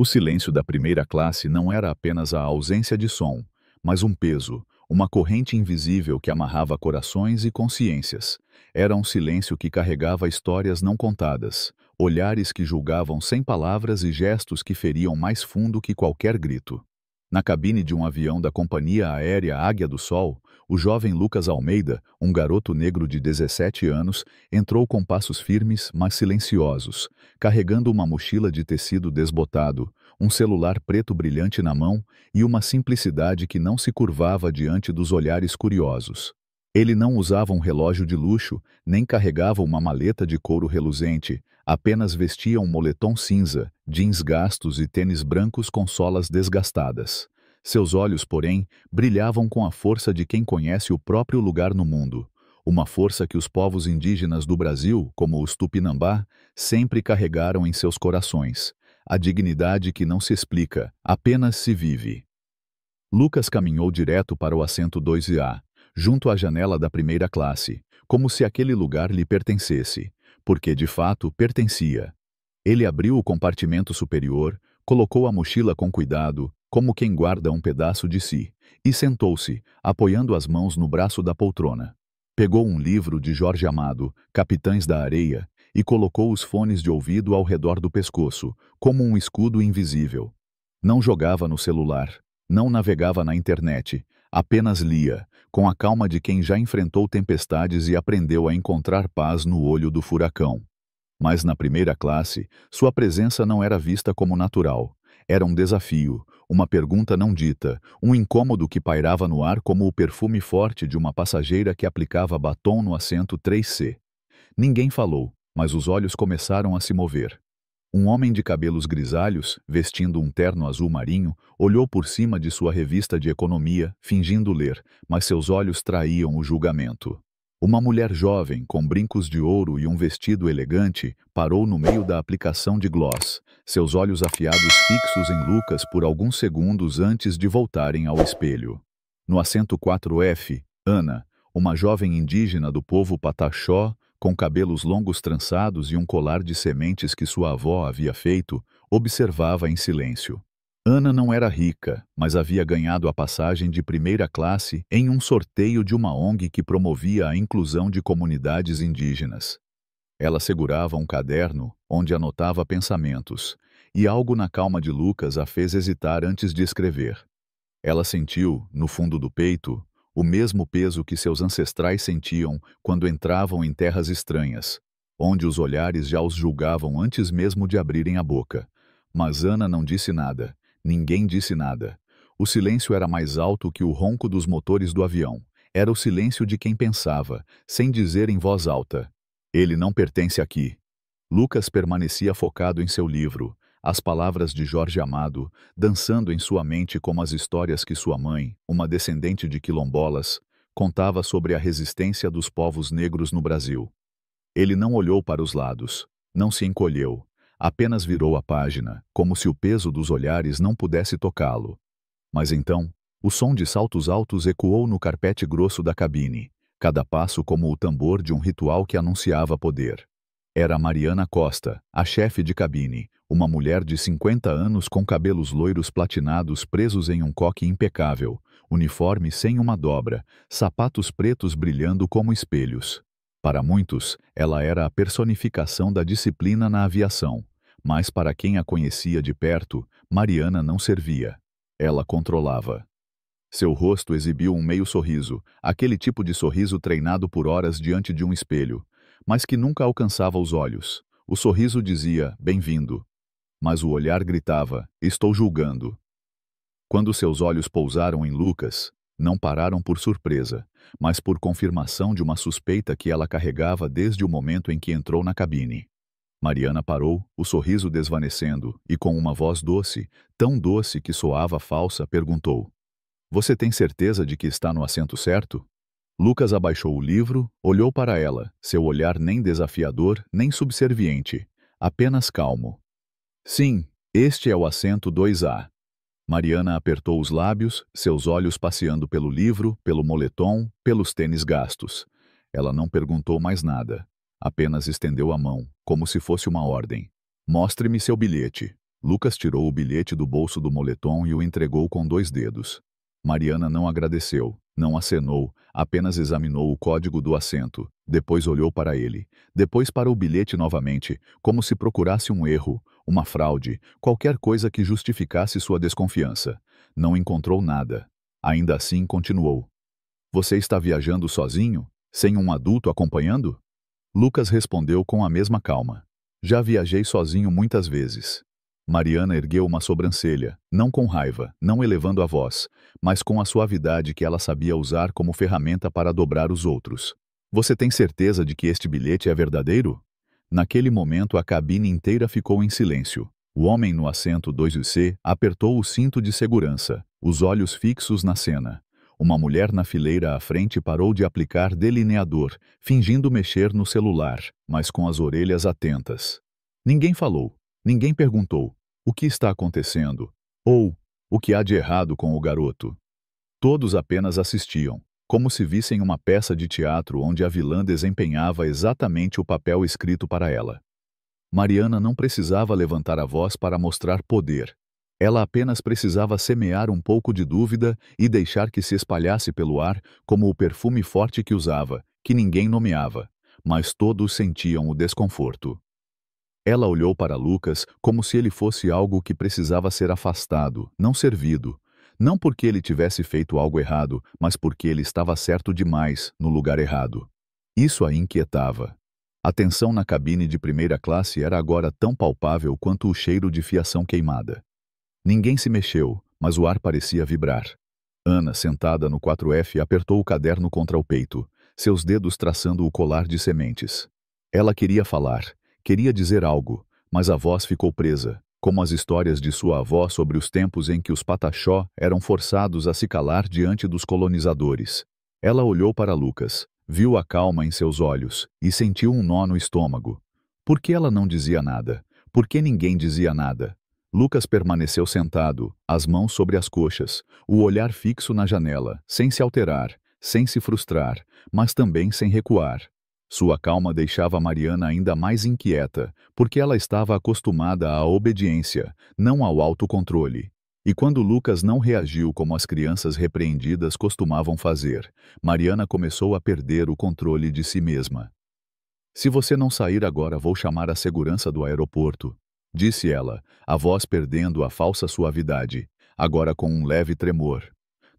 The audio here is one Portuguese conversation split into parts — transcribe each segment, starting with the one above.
O silêncio da primeira classe não era apenas a ausência de som, mas um peso, uma corrente invisível que amarrava corações e consciências. Era um silêncio que carregava histórias não contadas, olhares que julgavam sem palavras e gestos que feriam mais fundo que qualquer grito. Na cabine de um avião da companhia aérea Águia do Sol, o jovem Lucas Almeida, um garoto negro de 17 anos, entrou com passos firmes, mas silenciosos, carregando uma mochila de tecido desbotado, um celular preto brilhante na mão e uma simplicidade que não se curvava diante dos olhares curiosos. Ele não usava um relógio de luxo, nem carregava uma maleta de couro reluzente, apenas vestia um moletom cinza, jeans gastos e tênis brancos com solas desgastadas. Seus olhos, porém, brilhavam com a força de quem conhece o próprio lugar no mundo. Uma força que os povos indígenas do Brasil, como os Tupinambá, sempre carregaram em seus corações. A dignidade que não se explica, apenas se vive. Lucas caminhou direto para o assento 2A, junto à janela da primeira classe, como se aquele lugar lhe pertencesse, porque de fato pertencia. Ele abriu o compartimento superior, colocou a mochila com cuidado, como quem guarda um pedaço de si, e sentou-se, apoiando as mãos no braço da poltrona. Pegou um livro de Jorge Amado, Capitães da Areia, e colocou os fones de ouvido ao redor do pescoço, como um escudo invisível. Não jogava no celular, não navegava na internet, apenas lia, com a calma de quem já enfrentou tempestades e aprendeu a encontrar paz no olho do furacão. Mas na primeira classe, sua presença não era vista como natural. Era um desafio, uma pergunta não dita, um incômodo que pairava no ar como o perfume forte de uma passageira que aplicava batom no assento 3C. Ninguém falou, mas os olhos começaram a se mover. Um homem de cabelos grisalhos, vestindo um terno azul marinho, olhou por cima de sua revista de economia, fingindo ler, mas seus olhos traíam o julgamento. Uma mulher jovem, com brincos de ouro e um vestido elegante, parou no meio da aplicação de gloss, seus olhos afiados fixos em Lucas por alguns segundos antes de voltarem ao espelho. No assento 4F, Ana, uma jovem indígena do povo Pataxó, com cabelos longos trançados e um colar de sementes que sua avó havia feito, observava em silêncio. Ana não era rica, mas havia ganhado a passagem de primeira classe em um sorteio de uma ONG que promovia a inclusão de comunidades indígenas. Ela segurava um caderno onde anotava pensamentos, e algo na calma de Lucas a fez hesitar antes de escrever. Ela sentiu, no fundo do peito, o mesmo peso que seus ancestrais sentiam quando entravam em terras estranhas, onde os olhares já os julgavam antes mesmo de abrirem a boca. Mas Ana não disse nada. Ninguém disse nada. O silêncio era mais alto que o ronco dos motores do avião. Era o silêncio de quem pensava, sem dizer em voz alta: "Ele não pertence aqui." Lucas permanecia focado em seu livro, as palavras de Jorge Amado, dançando em sua mente como as histórias que sua mãe, uma descendente de quilombolas, contava sobre a resistência dos povos negros no Brasil. Ele não olhou para os lados, não se encolheu, apenas virou a página, como se o peso dos olhares não pudesse tocá-lo. Mas então, o som de saltos altos ecoou no carpete grosso da cabine, cada passo como o tambor de um ritual que anunciava poder. Era Mariana Costa, a chefe de cabine, uma mulher de 50 anos com cabelos loiros platinados presos em um coque impecável, uniforme sem uma dobra, sapatos pretos brilhando como espelhos. Para muitos, ela era a personificação da disciplina na aviação, mas para quem a conhecia de perto, Mariana não servia. Ela controlava. Seu rosto exibiu um meio sorriso, aquele tipo de sorriso treinado por horas diante de um espelho, mas que nunca alcançava os olhos. O sorriso dizia, bem-vindo. Mas o olhar gritava, estou julgando. Quando seus olhos pousaram em Lucas, não pararam por surpresa, mas por confirmação de uma suspeita que ela carregava desde o momento em que entrou na cabine. Mariana parou, o sorriso desvanecendo, e com uma voz doce, tão doce que soava falsa, perguntou: "Você tem certeza de que está no assento certo?" Lucas abaixou o livro, olhou para ela, seu olhar nem desafiador, nem subserviente, apenas calmo. "Sim, este é o assento 2A." Mariana apertou os lábios, seus olhos passeando pelo livro, pelo moletom, pelos tênis gastos. Ela não perguntou mais nada. Apenas estendeu a mão, como se fosse uma ordem. "Mostre-me seu bilhete." Lucas tirou o bilhete do bolso do moletom e o entregou com 2 dedos. Mariana não agradeceu, não acenou, apenas examinou o código do assento, depois olhou para ele, depois para o bilhete novamente, como se procurasse um erro, uma fraude, qualquer coisa que justificasse sua desconfiança. Não encontrou nada. Ainda assim continuou. Você está viajando sozinho? Sem um adulto acompanhando? Lucas respondeu com a mesma calma. Já viajei sozinho muitas vezes. Mariana ergueu uma sobrancelha, não com raiva, não elevando a voz, mas com a suavidade que ela sabia usar como ferramenta para dobrar os outros. Você tem certeza de que este bilhete é verdadeiro? Naquele momento a cabine inteira ficou em silêncio. O homem no assento 2C apertou o cinto de segurança, os olhos fixos na cena. Uma mulher na fileira à frente parou de aplicar delineador, fingindo mexer no celular, mas com as orelhas atentas. Ninguém falou, ninguém perguntou: o que está acontecendo? Ou, o que há de errado com o garoto? Todos apenas assistiam, como se vissem uma peça de teatro onde a vilã desempenhava exatamente o papel escrito para ela. Mariana não precisava levantar a voz para mostrar poder. Ela apenas precisava semear um pouco de dúvida e deixar que se espalhasse pelo ar como o perfume forte que usava, que ninguém nomeava, mas todos sentiam o desconforto. Ela olhou para Lucas como se ele fosse algo que precisava ser afastado, não servido. Não porque ele tivesse feito algo errado, mas porque ele estava certo demais, no lugar errado. Isso a inquietava. A tensão na cabine de primeira classe era agora tão palpável quanto o cheiro de fiação queimada. Ninguém se mexeu, mas o ar parecia vibrar. Ana, sentada no 4F, apertou o caderno contra o peito, seus dedos traçando o colar de sementes. Ela queria falar, queria dizer algo, mas a voz ficou presa, como as histórias de sua avó sobre os tempos em que os pataxó eram forçados a se calar diante dos colonizadores. Ela olhou para Lucas, viu a calma em seus olhos e sentiu um nó no estômago. Por que ela não dizia nada? Por que ninguém dizia nada? Lucas permaneceu sentado, as mãos sobre as coxas, o olhar fixo na janela, sem se alterar, sem se frustrar, mas também sem recuar. Sua calma deixava Mariana ainda mais inquieta, porque ela estava acostumada à obediência, não ao autocontrole. E quando Lucas não reagiu como as crianças repreendidas costumavam fazer, Mariana começou a perder o controle de si mesma. Se você não sair agora, vou chamar a segurança do aeroporto, disse ela, a voz perdendo a falsa suavidade, agora com um leve tremor.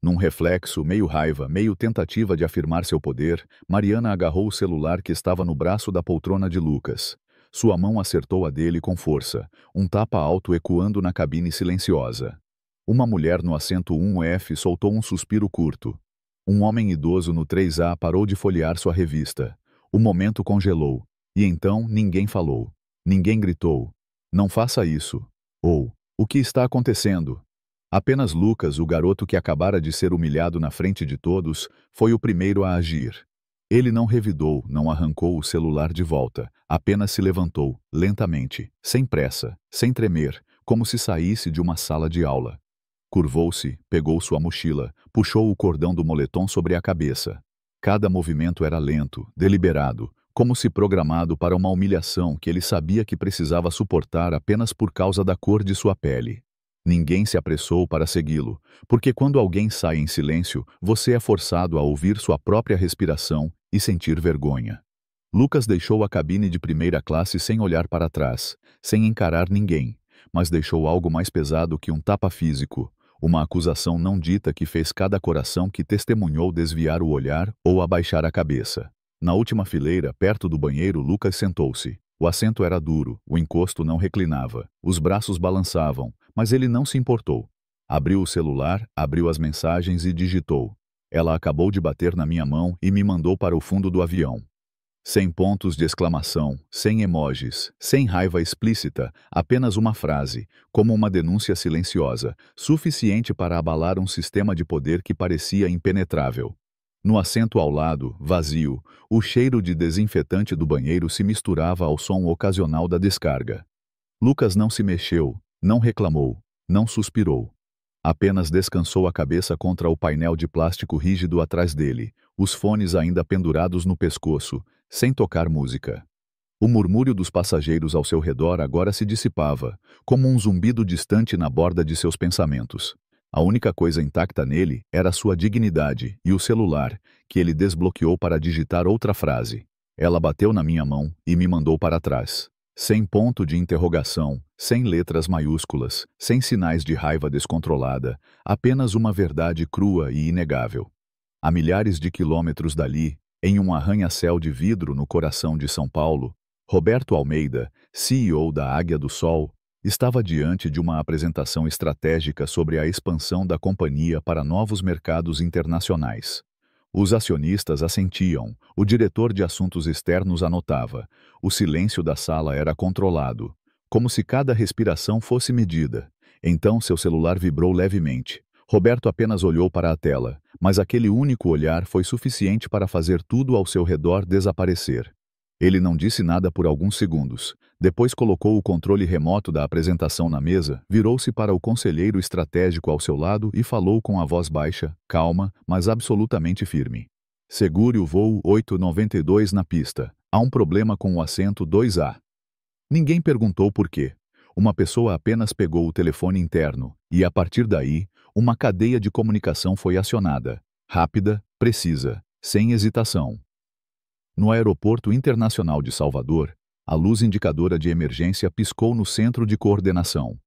Num reflexo, meio raiva, meio tentativa de afirmar seu poder, Mariana agarrou o celular que estava no braço da poltrona de Lucas. Sua mão acertou a dele com força, um tapa alto ecoando na cabine silenciosa. Uma mulher no assento 1F soltou um suspiro curto. Um homem idoso no 3A parou de folhear sua revista. O momento congelou. E então ninguém falou. Ninguém gritou: "Não faça isso!" Ou "O que está acontecendo?" Apenas Lucas, o garoto que acabara de ser humilhado na frente de todos, foi o primeiro a agir. Ele não revidou, não arrancou o celular de volta, apenas se levantou, lentamente, sem pressa, sem tremer, como se saísse de uma sala de aula. Curvou-se, pegou sua mochila, puxou o cordão do moletom sobre a cabeça. Cada movimento era lento, deliberado, como se programado para uma humilhação que ele sabia que precisava suportar apenas por causa da cor de sua pele. Ninguém se apressou para segui-lo, porque quando alguém sai em silêncio, você é forçado a ouvir sua própria respiração e sentir vergonha. Lucas deixou a cabine de primeira classe sem olhar para trás, sem encarar ninguém, mas deixou algo mais pesado que um tapa físico, uma acusação não dita que fez cada coração que testemunhou desviar o olhar ou abaixar a cabeça. Na última fileira, perto do banheiro, Lucas sentou-se. O assento era duro, o encosto não reclinava, os braços balançavam, mas ele não se importou. Abriu o celular, abriu as mensagens e digitou. Ela acabou de bater na minha mão e me mandou para o fundo do avião. Sem pontos de exclamação, sem emojis, sem raiva explícita, apenas uma frase, como uma denúncia silenciosa, suficiente para abalar um sistema de poder que parecia impenetrável. No assento ao lado, vazio, o cheiro de desinfetante do banheiro se misturava ao som ocasional da descarga. Lucas não se mexeu, não reclamou, não suspirou. Apenas descansou a cabeça contra o painel de plástico rígido atrás dele, os fones ainda pendurados no pescoço, sem tocar música. O murmúrio dos passageiros ao seu redor agora se dissipava, como um zumbido distante na borda de seus pensamentos. A única coisa intacta nele era sua dignidade e o celular, que ele desbloqueou para digitar outra frase. Ela bateu na minha mão e me mandou para trás. Sem ponto de interrogação, sem letras maiúsculas, sem sinais de raiva descontrolada, apenas uma verdade crua e inegável. A milhares de quilômetros dali, em um arranha-céu de vidro no coração de São Paulo, Roberto Almeida, CEO da Águia do Sol, estava diante de uma apresentação estratégica sobre a expansão da companhia para novos mercados internacionais. Os acionistas assentiam, o diretor de assuntos externos anotava, o silêncio da sala era controlado, como se cada respiração fosse medida. Então seu celular vibrou levemente. Roberto apenas olhou para a tela, mas aquele único olhar foi suficiente para fazer tudo ao seu redor desaparecer. Ele não disse nada por alguns segundos. Depois colocou o controle remoto da apresentação na mesa, virou-se para o conselheiro estratégico ao seu lado e falou com a voz baixa, calma, mas absolutamente firme. Segure o voo 892 na pista. Há um problema com o assento 2A. Ninguém perguntou por quê. Uma pessoa apenas pegou o telefone interno e, a partir daí, uma cadeia de comunicação foi acionada. Rápida, precisa, sem hesitação. No Aeroporto Internacional de Salvador, a luz indicadora de emergência piscou no centro de coordenação.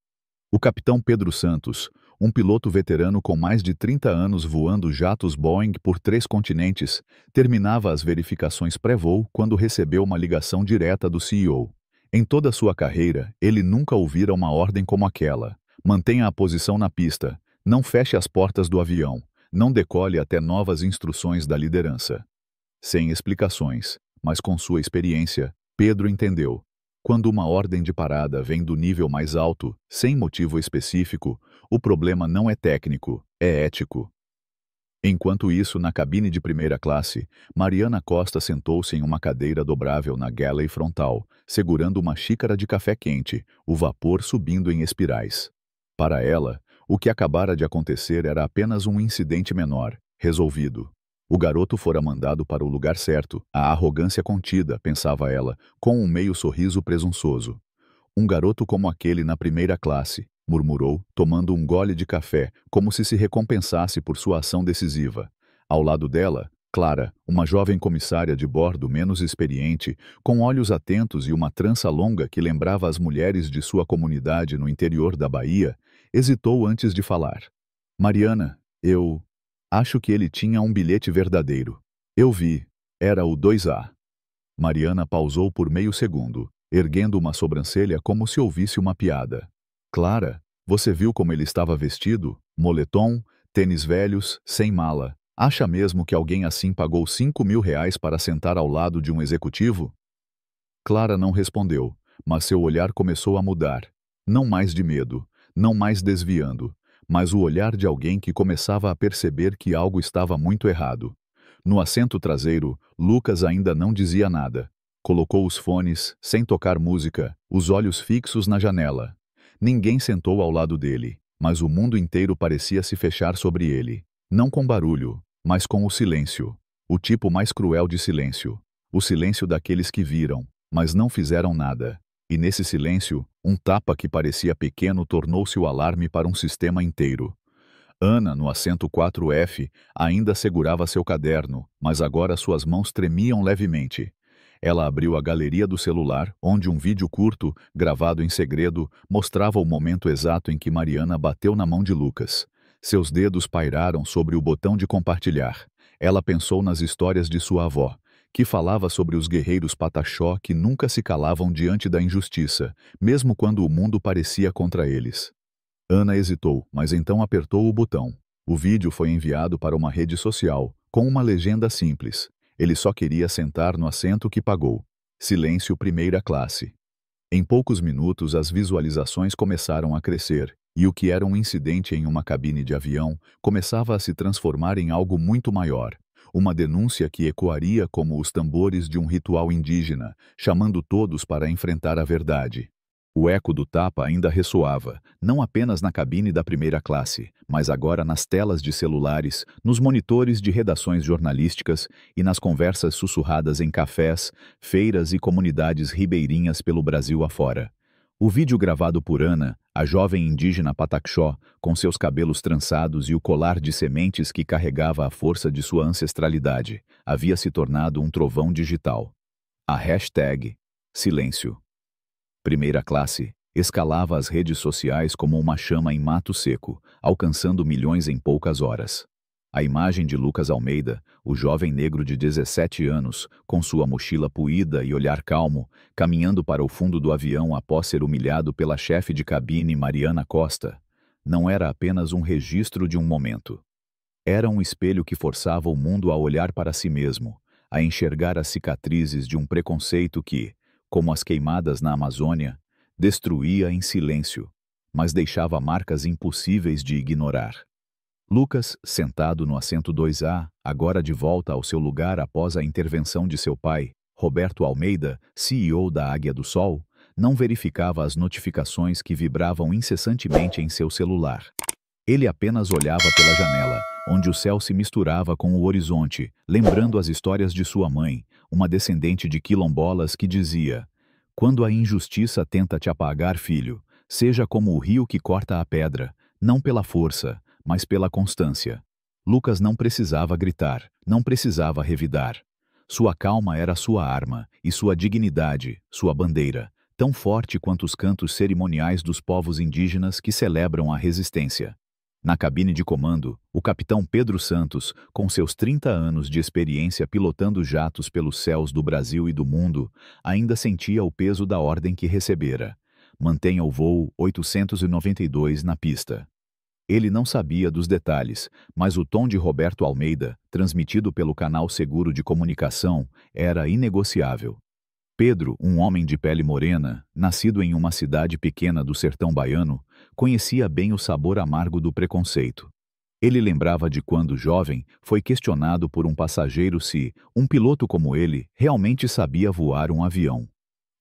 O capitão Pedro Santos, um piloto veterano com mais de 30 anos voando jatos Boeing por 3 continentes, terminava as verificações pré-voo quando recebeu uma ligação direta do CEO. Em toda sua carreira, ele nunca ouvira uma ordem como aquela. Mantenha a posição na pista, não feche as portas do avião, não decole até novas instruções da liderança. Sem explicações, mas com sua experiência, Pedro entendeu. Quando uma ordem de parada vem do nível mais alto, sem motivo específico, o problema não é técnico, é ético. Enquanto isso, na cabine de primeira classe, Mariana Costa sentou-se em uma cadeira dobrável na galley frontal, segurando uma xícara de café quente, o vapor subindo em espirais. Para ela, o que acabara de acontecer era apenas um incidente menor, resolvido. O garoto fora mandado para o lugar certo, a arrogância contida, pensava ela, com um meio sorriso presunçoso. Um garoto como aquele na primeira classe, murmurou, tomando um gole de café, como se recompensasse por sua ação decisiva. Ao lado dela, Clara, uma jovem comissária de bordo menos experiente, com olhos atentos e uma trança longa que lembrava as mulheres de sua comunidade no interior da Bahia, hesitou antes de falar. Mariana, acho que ele tinha um bilhete verdadeiro. Eu vi. Era o 2A. Mariana pausou por meio segundo, erguendo uma sobrancelha como se ouvisse uma piada. Clara, você viu como ele estava vestido? Moletom, tênis velhos, sem mala. Acha mesmo que alguém assim pagou R$ 5.000 para sentar ao lado de um executivo? Clara não respondeu, mas seu olhar começou a mudar. Não mais de medo, não mais desviando, mas o olhar de alguém que começava a perceber que algo estava muito errado. No assento traseiro, Lucas ainda não dizia nada. Colocou os fones, sem tocar música, os olhos fixos na janela. Ninguém sentou ao lado dele, mas o mundo inteiro parecia se fechar sobre ele. Não com barulho, mas com o silêncio. O tipo mais cruel de silêncio. O silêncio daqueles que viram, mas não fizeram nada. E nesse silêncio, um tapa que parecia pequeno tornou-se o alarme para um sistema inteiro. Ana, no assento 4F, ainda segurava seu caderno, mas agora suas mãos tremiam levemente. Ela abriu a galeria do celular, onde um vídeo curto, gravado em segredo, mostrava o momento exato em que Mariana bateu na mão de Lucas. Seus dedos pairaram sobre o botão de compartilhar. Ela pensou nas histórias de sua avó, que falava sobre os guerreiros pataxó que nunca se calavam diante da injustiça, mesmo quando o mundo parecia contra eles. Ana hesitou, mas então apertou o botão. O vídeo foi enviado para uma rede social, com uma legenda simples. Ele só queria sentar no assento que pagou. Silêncio primeira classe. Em poucos minutos as visualizações começaram a crescer, e o que era um incidente em uma cabine de avião começava a se transformar em algo muito maior. Uma denúncia que ecoaria como os tambores de um ritual indígena, chamando todos para enfrentar a verdade. O eco do tapa ainda ressoava, não apenas na cabine da primeira classe, mas agora nas telas de celulares, nos monitores de redações jornalísticas e nas conversas sussurradas em cafés, feiras e comunidades ribeirinhas pelo Brasil afora. O vídeo gravado por Ana, a jovem indígena Pataxó, com seus cabelos trançados e o colar de sementes que carregava a força de sua ancestralidade, havia se tornado um trovão digital. A hashtag Silêncio. Primeira classe escalava as redes sociais como uma chama em mato seco, alcançando milhões em poucas horas. A imagem de Lucas Almeida, o jovem negro de 17 anos, com sua mochila puída e olhar calmo, caminhando para o fundo do avião após ser humilhado pela chefe de cabine Mariana Costa, não era apenas um registro de um momento. Era um espelho que forçava o mundo a olhar para si mesmo, a enxergar as cicatrizes de um preconceito que, como as queimadas na Amazônia, destruía em silêncio, mas deixava marcas impossíveis de ignorar. Lucas, sentado no assento 2A, agora de volta ao seu lugar após a intervenção de seu pai, Roberto Almeida, CEO da Águia do Sol, não verificava as notificações que vibravam incessantemente em seu celular. Ele apenas olhava pela janela, onde o céu se misturava com o horizonte, lembrando as histórias de sua mãe, uma descendente de quilombolas que dizia: "Quando a injustiça tenta te apagar, filho, seja como o rio que corta a pedra, não pela força, mas pela constância." Lucas não precisava gritar, não precisava revidar. Sua calma era sua arma, e sua dignidade, sua bandeira, tão forte quanto os cantos cerimoniais dos povos indígenas que celebram a resistência. Na cabine de comando, o capitão Pedro Santos, com seus 30 anos de experiência pilotando jatos pelos céus do Brasil e do mundo, ainda sentia o peso da ordem que recebera: mantenha o voo 892 na pista. Ele não sabia dos detalhes, mas o tom de Roberto Almeida, transmitido pelo canal seguro de comunicação, era inegociável. Pedro, um homem de pele morena, nascido em uma cidade pequena do sertão baiano, conhecia bem o sabor amargo do preconceito. Ele lembrava de quando, jovem, foi questionado por um passageiro se um piloto como ele realmente sabia voar um avião.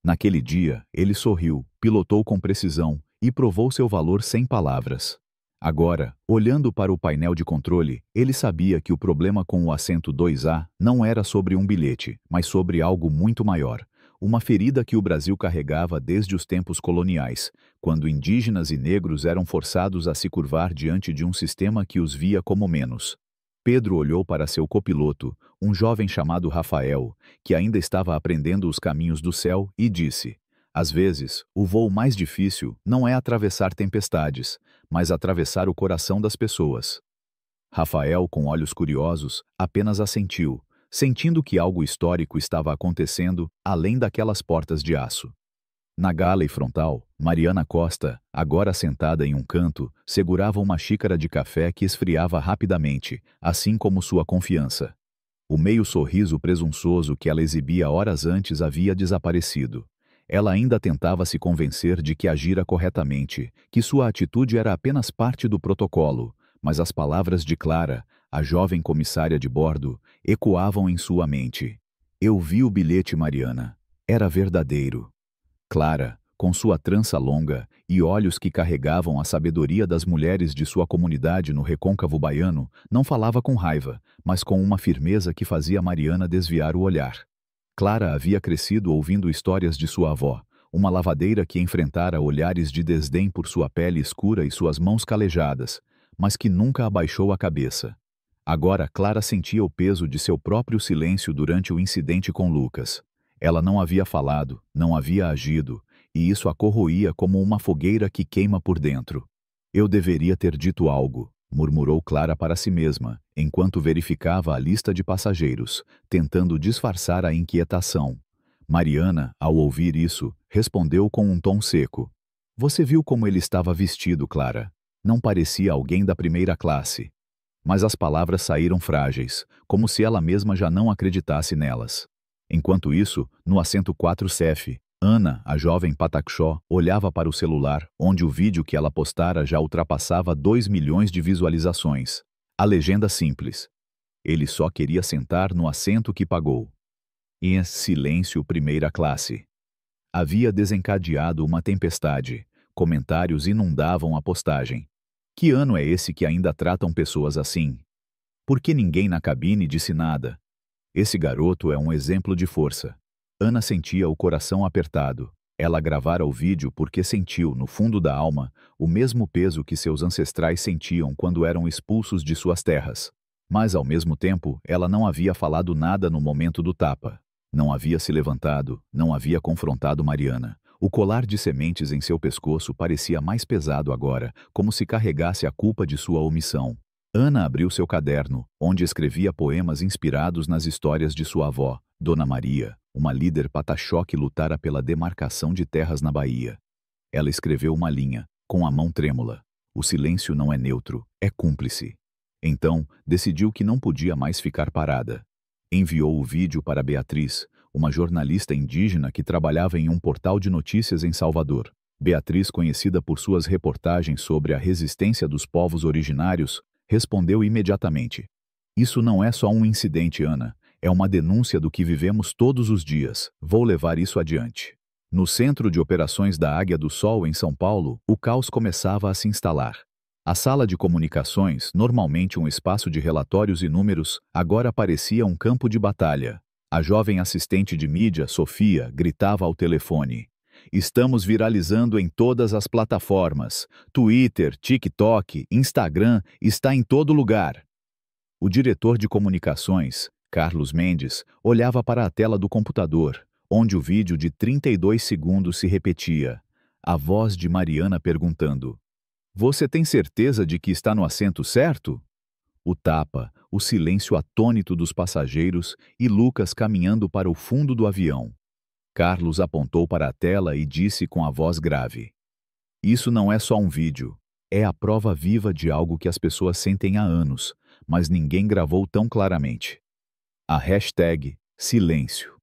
Naquele dia, ele sorriu, pilotou com precisão e provou seu valor sem palavras. Agora, olhando para o painel de controle, ele sabia que o problema com o assento 2A não era sobre um bilhete, mas sobre algo muito maior. Uma ferida que o Brasil carregava desde os tempos coloniais, quando indígenas e negros eram forçados a se curvar diante de um sistema que os via como menos. Pedro olhou para seu copiloto, um jovem chamado Rafael, que ainda estava aprendendo os caminhos do céu, e disse: "Às vezes, o voo mais difícil não é atravessar tempestades, mas atravessar o coração das pessoas." Rafael, com olhos curiosos, apenas assentiu, sentindo que algo histórico estava acontecendo além daquelas portas de aço. Na galley frontal, Mariana Costa, agora sentada em um canto, segurava uma xícara de café que esfriava rapidamente, assim como sua confiança. O meio sorriso presunçoso que ela exibia horas antes havia desaparecido. Ela ainda tentava se convencer de que agira corretamente, que sua atitude era apenas parte do protocolo, mas as palavras de Clara, a jovem comissária de bordo, ecoavam em sua mente. "Eu vi o bilhete, Mariana. Era verdadeiro." Clara, com sua trança longa e olhos que carregavam a sabedoria das mulheres de sua comunidade no recôncavo baiano, não falava com raiva, mas com uma firmeza que fazia Mariana desviar o olhar. Clara havia crescido ouvindo histórias de sua avó, uma lavadeira que enfrentara olhares de desdém por sua pele escura e suas mãos calejadas, mas que nunca abaixou a cabeça. Agora Clara sentia o peso de seu próprio silêncio durante o incidente com Lucas. Ela não havia falado, não havia agido, e isso a corroía como uma fogueira que queima por dentro. "Eu deveria ter dito algo", murmurou Clara para si mesma, enquanto verificava a lista de passageiros, tentando disfarçar a inquietação. Mariana, ao ouvir isso, respondeu com um tom seco: "Você viu como ele estava vestido, Clara? Não parecia alguém da primeira classe." Mas as palavras saíram frágeis, como se ela mesma já não acreditasse nelas. Enquanto isso, no assento 4CF, Ana, a jovem Pataxó, olhava para o celular, onde o vídeo que ela postara já ultrapassava 2 milhões de visualizações. A legenda simples: "Ele só queria sentar no assento que pagou." Em silêncio, primeira classe. Havia desencadeado uma tempestade. Comentários inundavam a postagem. Que ano é esse que ainda tratam pessoas assim? Por que ninguém na cabine disse nada? Esse garoto é um exemplo de força. Ana sentia o coração apertado. Ela gravara o vídeo porque sentiu, no fundo da alma, o mesmo peso que seus ancestrais sentiam quando eram expulsos de suas terras. Mas, ao mesmo tempo, ela não havia falado nada no momento do tapa. Não havia se levantado, não havia confrontado Mariana. O colar de sementes em seu pescoço parecia mais pesado agora, como se carregasse a culpa de sua omissão. Ana abriu seu caderno, onde escrevia poemas inspirados nas histórias de sua avó, Dona Maria, uma líder pataxó que lutara pela demarcação de terras na Bahia. Ela escreveu uma linha, com a mão trêmula. O silêncio não é neutro, é cúmplice. Então, decidiu que não podia mais ficar parada. Enviou o vídeo para Beatriz, uma jornalista indígena que trabalhava em um portal de notícias em Salvador. Beatriz, conhecida por suas reportagens sobre a resistência dos povos originários, respondeu imediatamente. Isso não é só um incidente, Ana. É uma denúncia do que vivemos todos os dias. Vou levar isso adiante. No Centro de Operações da Águia do Sol, em São Paulo, o caos começava a se instalar. A sala de comunicações, normalmente um espaço de relatórios e números, agora parecia um campo de batalha. A jovem assistente de mídia, Sofia, gritava ao telefone. Estamos viralizando em todas as plataformas. Twitter, TikTok, Instagram, está em todo lugar. O diretor de comunicações, Carlos Mendes, olhava para a tela do computador, onde o vídeo de 32 segundos se repetia. A voz de Mariana perguntando: Você tem certeza de que está no assento certo? O tapa, o silêncio atônito dos passageiros e Lucas caminhando para o fundo do avião. Carlos apontou para a tela e disse com a voz grave: Isso não é só um vídeo. É a prova viva de algo que as pessoas sentem há anos, mas ninguém gravou tão claramente. A hashtag silêncio.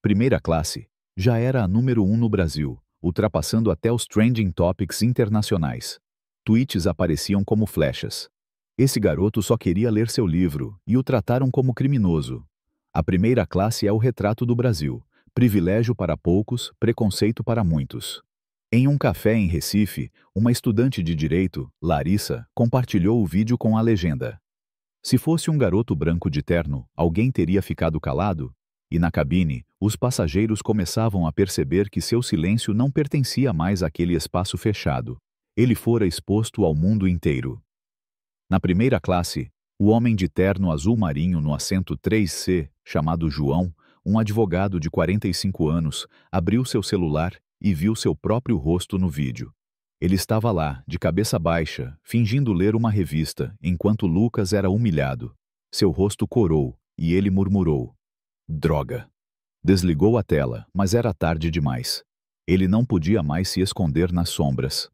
Primeira classe já era a número 1 no Brasil, ultrapassando até os trending topics internacionais. Tweets apareciam como flechas. Esse garoto só queria ler seu livro e o trataram como criminoso. A primeira classe é o retrato do Brasil. Privilégio para poucos, preconceito para muitos. Em um café em Recife, uma estudante de direito, Larissa, compartilhou o vídeo com a legenda. Se fosse um garoto branco de terno, alguém teria ficado calado? E na cabine, os passageiros começavam a perceber que seu silêncio não pertencia mais àquele espaço fechado. Ele fora exposto ao mundo inteiro. Na primeira classe, o homem de terno azul marinho no assento 3C, chamado João, um advogado de 45 anos, abriu seu celular e viu seu próprio rosto no vídeo. Ele estava lá, de cabeça baixa, fingindo ler uma revista, enquanto Lucas era humilhado. Seu rosto corou, e ele murmurou: Droga! Desligou a tela, mas era tarde demais. Ele não podia mais se esconder nas sombras.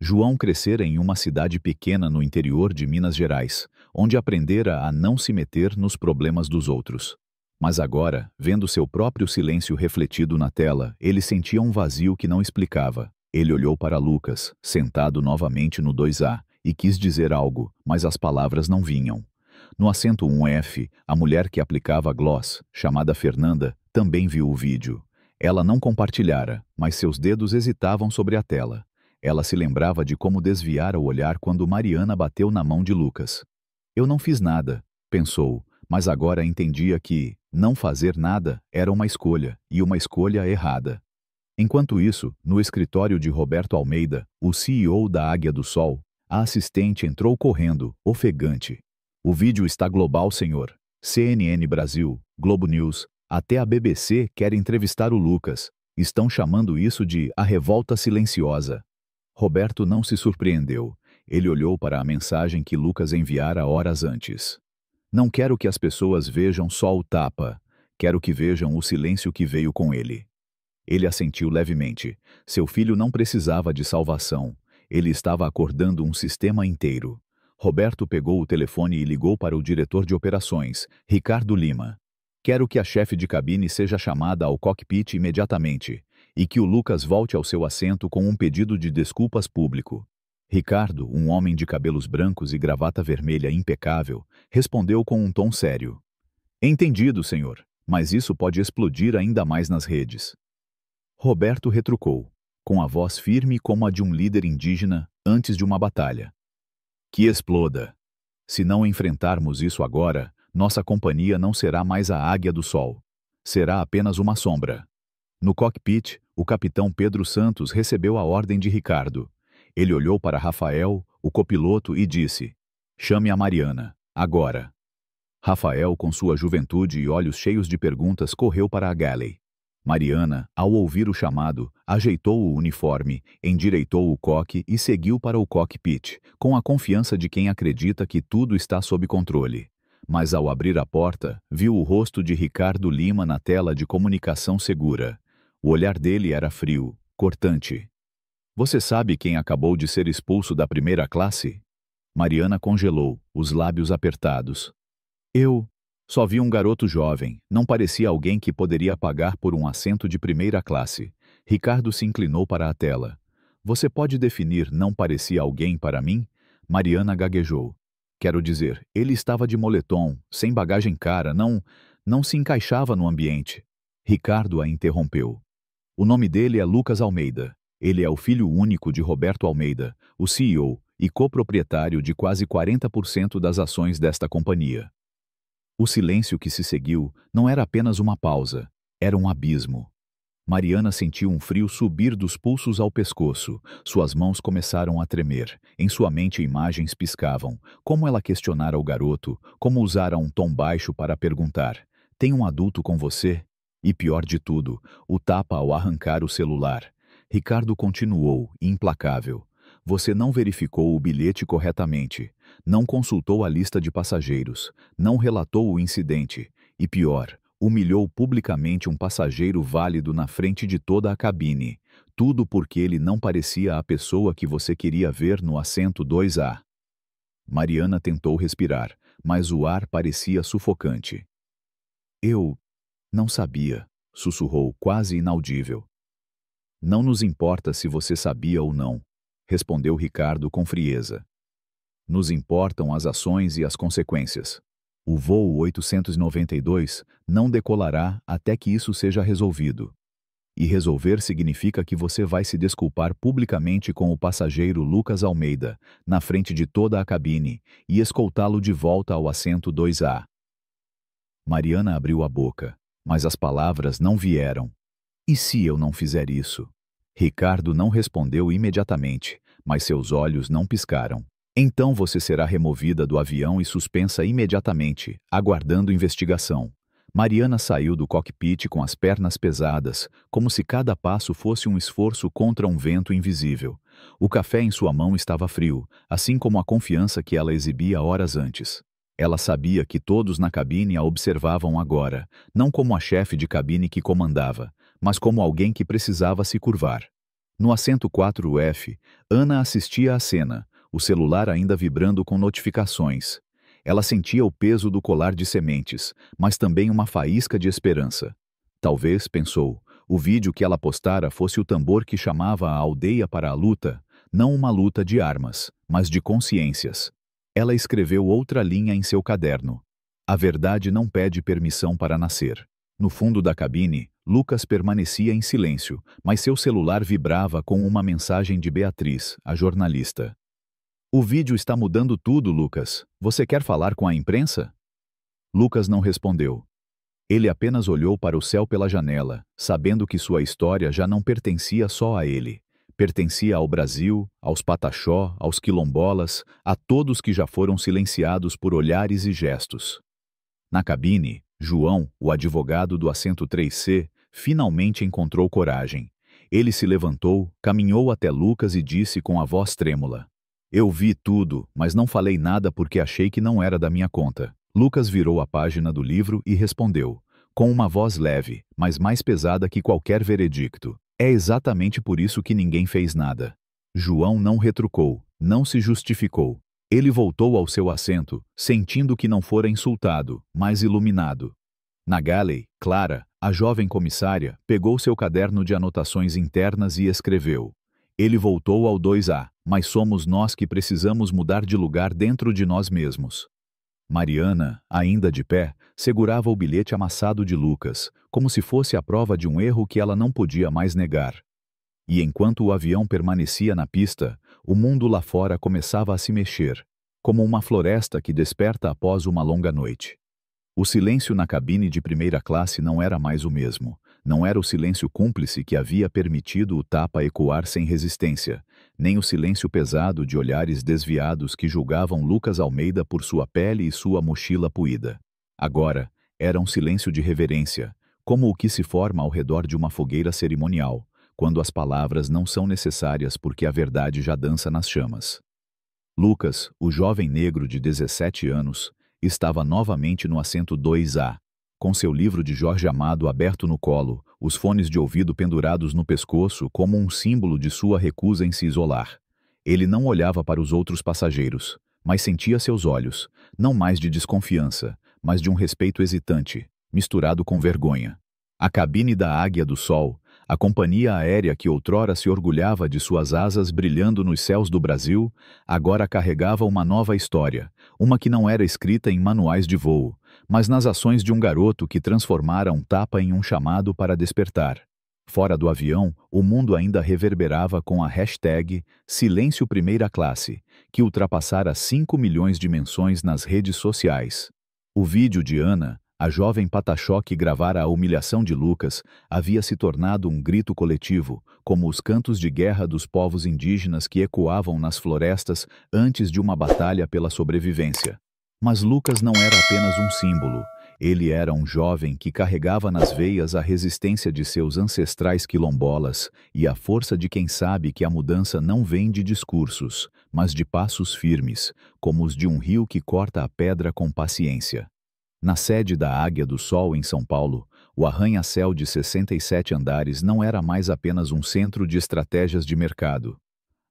João crescera em uma cidade pequena no interior de Minas Gerais, onde aprendera a não se meter nos problemas dos outros. Mas agora, vendo seu próprio silêncio refletido na tela, ele sentia um vazio que não explicava. Ele olhou para Lucas, sentado novamente no 2A, e quis dizer algo, mas as palavras não vinham. No assento 1F, a mulher que aplicava gloss, chamada Fernanda, também viu o vídeo. Ela não compartilhara, mas seus dedos hesitavam sobre a tela. Ela se lembrava de como desviara o olhar quando Mariana bateu na mão de Lucas. Eu não fiz nada, pensou, mas agora entendia que não fazer nada era uma escolha, e uma escolha errada. Enquanto isso, no escritório de Roberto Almeida, o CEO da Águia do Sol, a assistente entrou correndo, ofegante. O vídeo está global, senhor. CNN Brasil, Globo News, até a BBC quer entrevistar o Lucas. Estão chamando isso de a revolta silenciosa. Roberto não se surpreendeu. Ele olhou para a mensagem que Lucas enviara horas antes. Não quero que as pessoas vejam só o tapa. Quero que vejam o silêncio que veio com ele. Ele assentiu levemente. Seu filho não precisava de salvação. Ele estava acordando um sistema inteiro. Roberto pegou o telefone e ligou para o diretor de operações, Ricardo Lima. Quero que a chefe de cabine seja chamada ao cockpit imediatamente e que o Lucas volte ao seu assento com um pedido de desculpas público. Ricardo, um homem de cabelos brancos e gravata vermelha impecável, respondeu com um tom sério. Entendido, senhor, mas isso pode explodir ainda mais nas redes. Roberto retrucou, com a voz firme como a de um líder indígena antes de uma batalha. Que exploda! Se não enfrentarmos isso agora, nossa companhia não será mais a Águia do Sol. Será apenas uma sombra. No cockpit, o capitão Pedro Santos recebeu a ordem de Ricardo. Ele olhou para Rafael, o copiloto, e disse: "Chame a Mariana, agora." Rafael, com sua juventude e olhos cheios de perguntas, correu para a galley. Mariana, ao ouvir o chamado, ajeitou o uniforme, endireitou o coque e seguiu para o cockpit, com a confiança de quem acredita que tudo está sob controle. Mas ao abrir a porta, viu o rosto de Ricardo Lima na tela de comunicação segura. O olhar dele era frio, cortante. "Você sabe quem acabou de ser expulso da primeira classe?" Mariana congelou, os lábios apertados. "Eu só vi um garoto jovem, não parecia alguém que poderia pagar por um assento de primeira classe." Ricardo se inclinou para a tela. "Você pode definir não parecia alguém para mim?" Mariana gaguejou. "Quero dizer, ele estava de moletom, sem bagagem cara, não se encaixava no ambiente." Ricardo a interrompeu. "O nome dele é Lucas Almeida. Ele é o filho único de Roberto Almeida, o CEO e coproprietário de quase 40% das ações desta companhia." O silêncio que se seguiu não era apenas uma pausa, era um abismo. Mariana sentiu um frio subir dos pulsos ao pescoço. Suas mãos começaram a tremer. Em sua mente imagens piscavam. Como ela questionara o garoto, como usara um tom baixo para perguntar: "Tem um adulto com você?" E pior de tudo, o tapa ao arrancar o celular. Ricardo continuou, implacável. "Você não verificou o bilhete corretamente. Não consultou a lista de passageiros. Não relatou o incidente. E pior, humilhou publicamente um passageiro válido na frente de toda a cabine. Tudo porque ele não parecia a pessoa que você queria ver no assento 2A." Mariana tentou respirar, mas o ar parecia sufocante. "Eu não sabia", sussurrou, quase inaudível. "Não nos importa se você sabia ou não", respondeu Ricardo com frieza. "Nos importam as ações e as consequências. O voo 892 não decolará até que isso seja resolvido. E resolver significa que você vai se desculpar publicamente com o passageiro Lucas Almeida, na frente de toda a cabine, e escoltá-lo de volta ao assento 2A." Mariana abriu a boca, mas as palavras não vieram. "E se eu não fizer isso?" Ricardo não respondeu imediatamente, mas seus olhos não piscaram. "Então você será removida do avião e suspensa imediatamente, aguardando investigação." Mariana saiu do cockpit com as pernas pesadas, como se cada passo fosse um esforço contra um vento invisível. O café em sua mão estava frio, assim como a confiança que ela exibia horas antes. Ela sabia que todos na cabine a observavam agora, não como a chefe de cabine que comandava, mas como alguém que precisava se curvar. No assento 4F, Ana assistia à cena, o celular ainda vibrando com notificações. Ela sentia o peso do colar de sementes, mas também uma faísca de esperança. Talvez, pensou, o vídeo que ela postara fosse o tambor que chamava a aldeia para a luta, não uma luta de armas, mas de consciências. Ela escreveu outra linha em seu caderno. "A verdade não pede permissão para nascer." No fundo da cabine, Lucas permanecia em silêncio, mas seu celular vibrava com uma mensagem de Beatriz, a jornalista. "O vídeo está mudando tudo, Lucas. Você quer falar com a imprensa?" Lucas não respondeu. Ele apenas olhou para o céu pela janela, sabendo que sua história já não pertencia só a ele. Pertencia ao Brasil, aos Pataxó, aos quilombolas, a todos que já foram silenciados por olhares e gestos. Na cabine, João, o advogado do assento 3C, finalmente encontrou coragem. Ele se levantou, caminhou até Lucas e disse com a voz trêmula: "Eu vi tudo, mas não falei nada porque achei que não era da minha conta." Lucas virou a página do livro e respondeu, com uma voz leve, mas mais pesada que qualquer veredicto: "É exatamente por isso que ninguém fez nada." João não retrucou, não se justificou. Ele voltou ao seu assento, sentindo que não fora insultado, mas iluminado. Na galley, Clara, a jovem comissária, pegou seu caderno de anotações internas e escreveu: "Ele voltou ao 2A, mas somos nós que precisamos mudar de lugar dentro de nós mesmos." Mariana, ainda de pé, segurava o bilhete amassado de Lucas, como se fosse a prova de um erro que ela não podia mais negar. E enquanto o avião permanecia na pista, o mundo lá fora começava a se mexer, como uma floresta que desperta após uma longa noite. O silêncio na cabine de primeira classe não era mais o mesmo. Não era o silêncio cúmplice que havia permitido o tapa ecoar sem resistência, nem o silêncio pesado de olhares desviados que julgavam Lucas Almeida por sua pele e sua mochila puída. Agora, era um silêncio de reverência, como o que se forma ao redor de uma fogueira cerimonial, quando as palavras não são necessárias porque a verdade já dança nas chamas. Lucas, o jovem negro de 17 anos, estava novamente no assento 2A, com seu livro de Jorge Amado aberto no colo, os fones de ouvido pendurados no pescoço como um símbolo de sua recusa em se isolar. Ele não olhava para os outros passageiros, mas sentia seus olhos, não mais de desconfiança, mas de um respeito hesitante, misturado com vergonha. A cabine da Águia do Sol, a companhia aérea que outrora se orgulhava de suas asas brilhando nos céus do Brasil, agora carregava uma nova história, uma que não era escrita em manuais de voo, mas nas ações de um garoto que transformara um tapa em um chamado para despertar. Fora do avião, o mundo ainda reverberava com a hashtag Silêncio Primeira Classe, que ultrapassara 5 milhões de menções nas redes sociais. O vídeo de Ana, a jovem pataxó que gravara a humilhação de Lucas, havia se tornado um grito coletivo, como os cantos de guerra dos povos indígenas que ecoavam nas florestas antes de uma batalha pela sobrevivência. Mas Lucas não era apenas um símbolo. Ele era um jovem que carregava nas veias a resistência de seus ancestrais quilombolas e a força de quem sabe que a mudança não vem de discursos, mas de passos firmes, como os de um rio que corta a pedra com paciência. Na sede da Águia do Sol, em São Paulo, o arranha-céu de 67 andares não era mais apenas um centro de estratégias de mercado.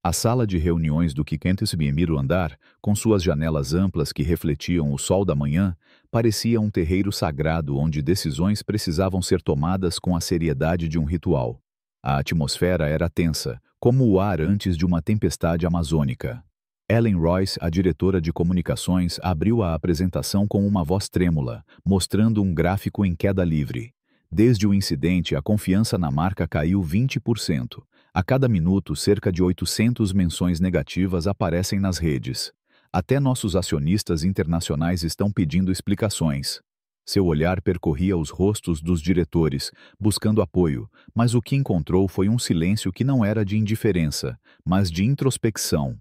A sala de reuniões do 501º andar, com suas janelas amplas que refletiam o sol da manhã, parecia um terreiro sagrado onde decisões precisavam ser tomadas com a seriedade de um ritual. A atmosfera era tensa, como o ar antes de uma tempestade amazônica. Ellen Royce, a diretora de comunicações, abriu a apresentação com uma voz trêmula, mostrando um gráfico em queda livre. Desde o incidente, a confiança na marca caiu 20%. A cada minuto, cerca de 800 menções negativas aparecem nas redes. Até nossos acionistas internacionais estão pedindo explicações. Seu olhar percorria os rostos dos diretores, buscando apoio, mas o que encontrou foi um silêncio que não era de indiferença, mas de introspecção.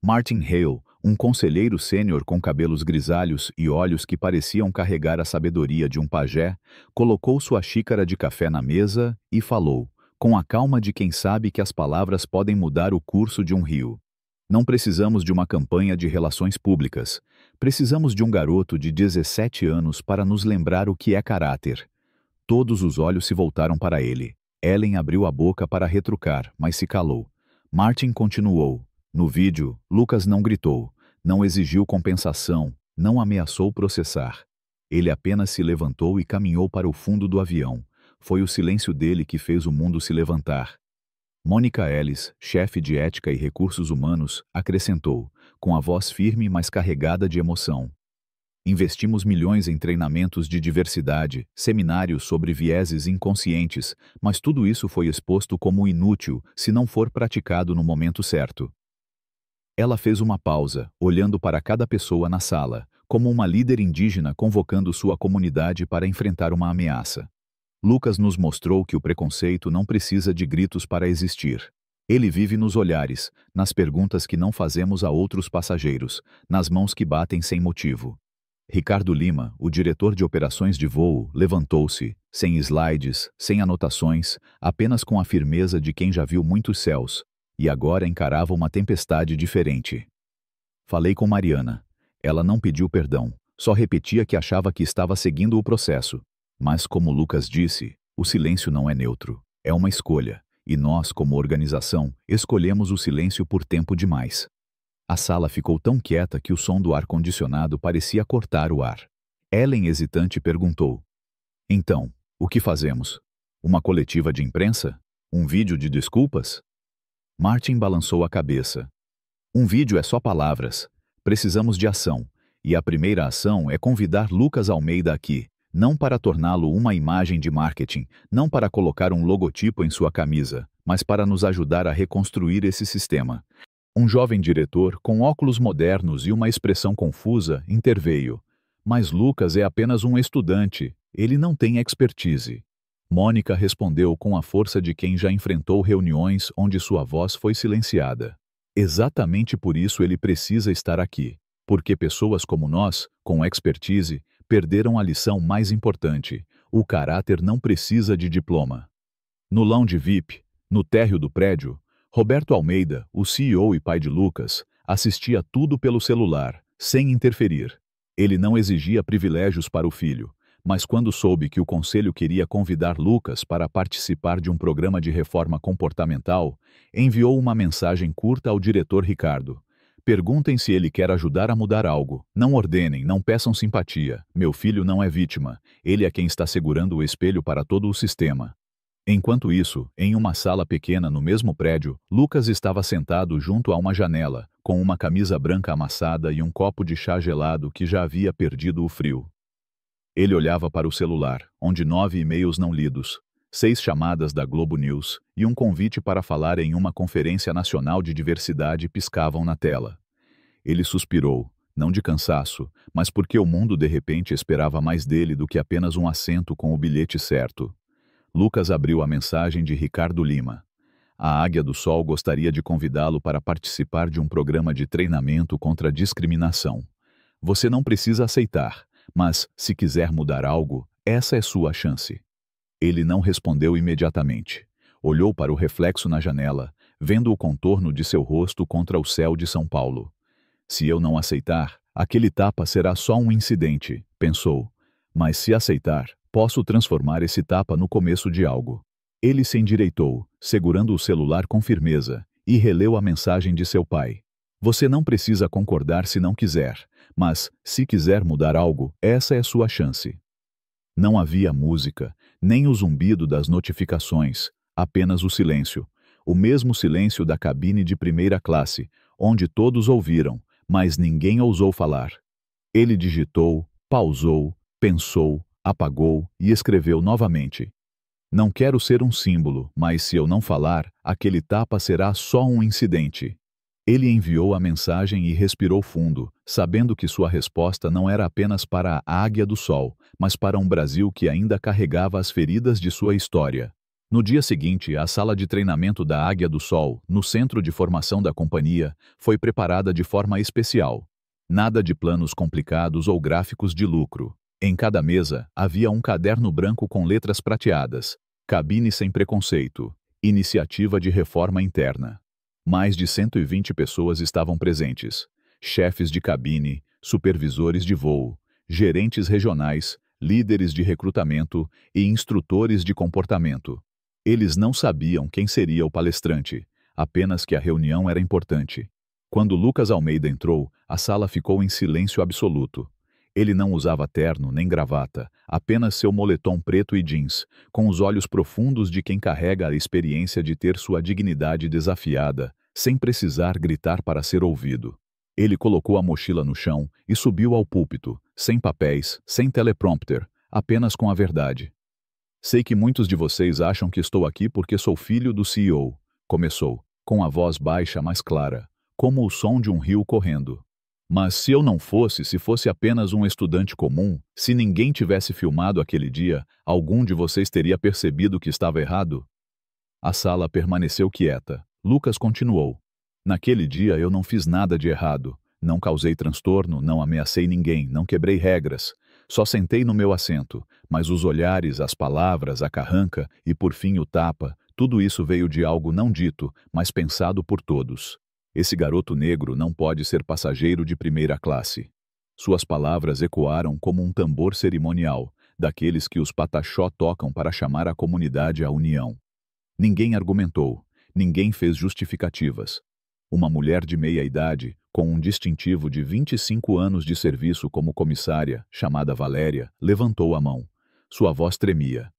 Martin Hale, um conselheiro sênior com cabelos grisalhos e olhos que pareciam carregar a sabedoria de um pajé, colocou sua xícara de café na mesa e falou, com a calma de quem sabe que as palavras podem mudar o curso de um rio. Não precisamos de uma campanha de relações públicas. Precisamos de um garoto de 17 anos para nos lembrar o que é caráter. Todos os olhos se voltaram para ele. Ellen abriu a boca para retrucar, mas se calou. Martin continuou. No vídeo, Lucas não gritou, não exigiu compensação, não ameaçou processar. Ele apenas se levantou e caminhou para o fundo do avião. Foi o silêncio dele que fez o mundo se levantar. Mônica Ellis, chefe de ética e recursos humanos, acrescentou, com a voz firme mas carregada de emoção. Investimos milhões em treinamentos de diversidade, seminários sobre vieses inconscientes, mas tudo isso foi exposto como inútil se não for praticado no momento certo. Ela fez uma pausa, olhando para cada pessoa na sala, como uma líder indígena convocando sua comunidade para enfrentar uma ameaça. Lucas nos mostrou que o preconceito não precisa de gritos para existir. Ele vive nos olhares, nas perguntas que não fazemos a outros passageiros, nas mãos que batem sem motivo. Ricardo Lima, o diretor de operações de voo, levantou-se, sem slides, sem anotações, apenas com a firmeza de quem já viu muitos céus, e agora encarava uma tempestade diferente. Falei com Mariana. Ela não pediu perdão, só repetia que achava que estava seguindo o processo. Mas, como Lucas disse, o silêncio não é neutro, é uma escolha, e nós, como organização, escolhemos o silêncio por tempo demais. A sala ficou tão quieta que o som do ar-condicionado parecia cortar o ar. Ellen, hesitante, perguntou. Então, o que fazemos? Uma coletiva de imprensa? Um vídeo de desculpas? Martin balançou a cabeça. Um vídeo é só palavras. Precisamos de ação. E a primeira ação é convidar Lucas Almeida aqui, não para torná-lo uma imagem de marketing, não para colocar um logotipo em sua camisa, mas para nos ajudar a reconstruir esse sistema. Um jovem diretor, com óculos modernos e uma expressão confusa, interveio. Mas Lucas é apenas um estudante, ele não tem expertise. Mônica respondeu com a força de quem já enfrentou reuniões onde sua voz foi silenciada. Exatamente por isso ele precisa estar aqui. Porque pessoas como nós, com expertise, perderam a lição mais importante: o caráter não precisa de diploma. No lounge VIP, no térreo do prédio, Roberto Almeida, o CEO e pai de Lucas, assistia tudo pelo celular, sem interferir. Ele não exigia privilégios para o filho, mas quando soube que o conselho queria convidar Lucas para participar de um programa de reforma comportamental, enviou uma mensagem curta ao diretor Ricardo. Perguntem se ele quer ajudar a mudar algo. Não ordenem, não peçam simpatia. Meu filho não é vítima. Ele é quem está segurando o espelho para todo o sistema. Enquanto isso, em uma sala pequena no mesmo prédio, Lucas estava sentado junto a uma janela, com uma camisa branca amassada e um copo de chá gelado que já havia perdido o frio. Ele olhava para o celular, onde 9 e-mails não lidos, 6 chamadas da Globo News e um convite para falar em uma conferência nacional de diversidade piscavam na tela. Ele suspirou, não de cansaço, mas porque o mundo de repente esperava mais dele do que apenas um assento com o bilhete certo. Lucas abriu a mensagem de Ricardo Lima. A Águia do Sol gostaria de convidá-lo para participar de um programa de treinamento contra a discriminação. Você não precisa aceitar, mas, se quiser mudar algo, essa é sua chance. Ele não respondeu imediatamente. Olhou para o reflexo na janela, vendo o contorno de seu rosto contra o céu de São Paulo. Se eu não aceitar, aquele tapa será só um incidente, pensou. Mas se aceitar, posso transformar esse tapa no começo de algo. Ele se endireitou, segurando o celular com firmeza, e releu a mensagem de seu pai. Você não precisa concordar se não quiser, mas, se quiser mudar algo, essa é sua chance. Não havia música, nem o zumbido das notificações, apenas o silêncio. O mesmo silêncio da cabine de primeira classe, onde todos ouviram, mas ninguém ousou falar. Ele digitou, pausou, pensou, apagou e escreveu novamente. Não quero ser um símbolo, mas se eu não falar, aquele tapa será só um incidente. Ele enviou a mensagem e respirou fundo, sabendo que sua resposta não era apenas para a Águia do Sol, mas para um Brasil que ainda carregava as feridas de sua história. No dia seguinte, a sala de treinamento da Águia do Sol, no centro de formação da companhia, foi preparada de forma especial. Nada de planos complicados ou gráficos de lucro. Em cada mesa, havia um caderno branco com letras prateadas. Cabine sem preconceito. Iniciativa de reforma interna. Mais de 120 pessoas estavam presentes. Chefes de cabine, supervisores de voo, gerentes regionais, líderes de recrutamento e instrutores de comportamento. Eles não sabiam quem seria o palestrante, apenas que a reunião era importante. Quando Lucas Almeida entrou, a sala ficou em silêncio absoluto. Ele não usava terno nem gravata, apenas seu moletom preto e jeans, com os olhos profundos de quem carrega a experiência de ter sua dignidade desafiada, sem precisar gritar para ser ouvido. Ele colocou a mochila no chão e subiu ao púlpito, sem papéis, sem teleprompter, apenas com a verdade. Sei que muitos de vocês acham que estou aqui porque sou filho do CEO, começou, com a voz baixa mas clara, como o som de um rio correndo. Mas se eu não fosse, se fosse apenas um estudante comum, se ninguém tivesse filmado aquele dia, algum de vocês teria percebido que estava errado? A sala permaneceu quieta. Lucas continuou. Naquele dia eu não fiz nada de errado. Não causei transtorno, não ameacei ninguém, não quebrei regras. Só sentei no meu assento, mas os olhares, as palavras, a carranca e por fim o tapa, tudo isso veio de algo não dito, mas pensado por todos. Esse garoto negro não pode ser passageiro de primeira classe. Suas palavras ecoaram como um tambor cerimonial, daqueles que os pataxó tocam para chamar a comunidade à união. Ninguém argumentou, ninguém fez justificativas. Uma mulher de meia idade, com um distintivo de 25 anos de serviço como comissária, chamada Valéria, levantou a mão. Sua voz tremia.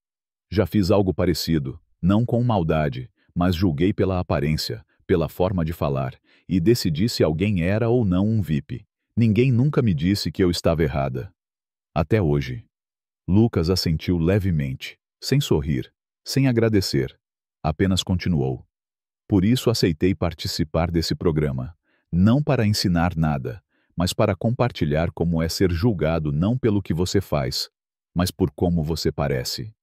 Já fiz algo parecido, não com maldade, mas julguei pela aparência, pela forma de falar, e decidi se alguém era ou não um VIP. Ninguém nunca me disse que eu estava errada. Até hoje. Lucas assentiu levemente, sem sorrir, sem agradecer. Apenas continuou. Por isso aceitei participar desse programa. Não para ensinar nada, mas para compartilhar como é ser julgado não pelo que você faz, mas por como você parece.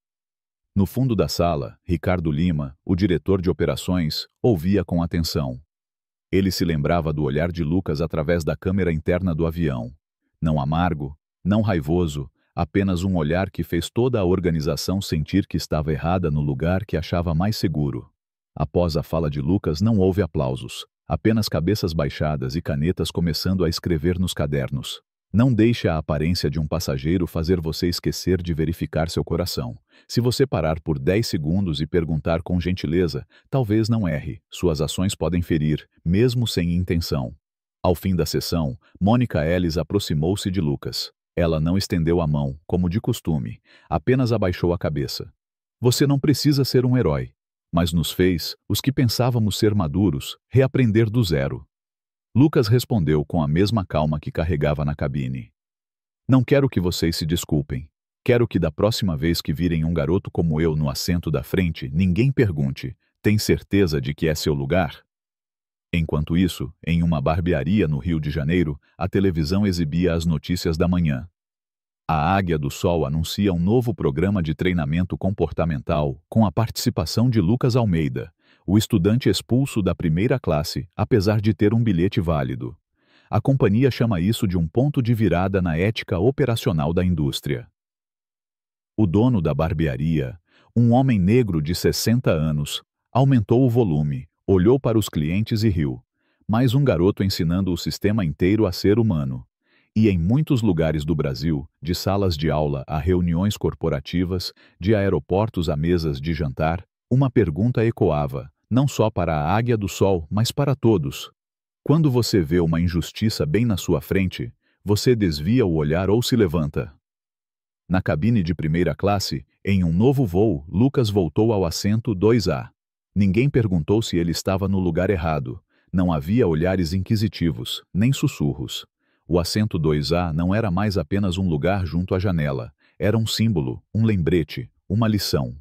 No fundo da sala, Ricardo Lima, o diretor de operações, ouvia com atenção. Ele se lembrava do olhar de Lucas através da câmera interna do avião. Não amargo, não raivoso, apenas um olhar que fez toda a organização sentir que estava errada no lugar que achava mais seguro. Após a fala de Lucas não houve aplausos, apenas cabeças baixadas e canetas começando a escrever nos cadernos. Não deixe a aparência de um passageiro fazer você esquecer de verificar seu coração. Se você parar por 10 segundos e perguntar com gentileza, talvez não erre. Suas ações podem ferir, mesmo sem intenção. Ao fim da sessão, Mônica Ellis aproximou-se de Lucas. Ela não estendeu a mão, como de costume, apenas abaixou a cabeça. Você não precisa ser um herói, mas nos fez, os que pensávamos ser maduros, reaprender do zero. Lucas respondeu com a mesma calma que carregava na cabine. Não quero que vocês se desculpem. Quero que da próxima vez que virem um garoto como eu no assento da frente, ninguém pergunte, tem certeza de que é seu lugar? Enquanto isso, em uma barbearia no Rio de Janeiro, a televisão exibia as notícias da manhã. A Águia do Sol anuncia um novo programa de treinamento comportamental com a participação de Lucas Almeida, o estudante expulso da primeira classe, apesar de ter um bilhete válido. A companhia chama isso de um ponto de virada na ética operacional da indústria. O dono da barbearia, um homem negro de 60 anos, aumentou o volume, olhou para os clientes e riu. Mais um garoto ensinando o sistema inteiro a ser humano. E em muitos lugares do Brasil, de salas de aula a reuniões corporativas, de aeroportos a mesas de jantar, uma pergunta ecoava, não só para a Águia do Sol, mas para todos. Quando você vê uma injustiça bem na sua frente, você desvia o olhar ou se levanta. Na cabine de primeira classe, em um novo voo, Lucas voltou ao assento 2A. Ninguém perguntou se ele estava no lugar errado. Não havia olhares inquisitivos, nem sussurros. O assento 2A não era mais apenas um lugar junto à janela. Era um símbolo, um lembrete, uma lição.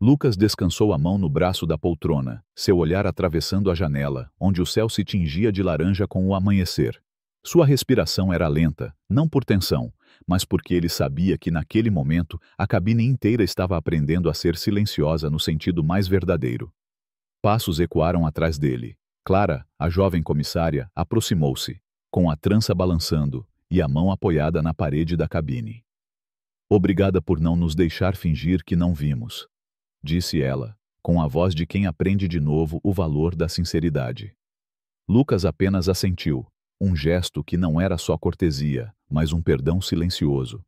Lucas descansou a mão no braço da poltrona, seu olhar atravessando a janela, onde o céu se tingia de laranja com o amanhecer. Sua respiração era lenta, não por tensão, mas porque ele sabia que naquele momento a cabine inteira estava aprendendo a ser silenciosa no sentido mais verdadeiro. Passos ecoaram atrás dele. Clara, a jovem comissária, aproximou-se, com a trança balançando e a mão apoiada na parede da cabine. Obrigada por não nos deixar fingir que não vimos, disse ela, com a voz de quem aprende de novo o valor da sinceridade. Lucas apenas assentiu, um gesto que não era só cortesia, mas um perdão silencioso.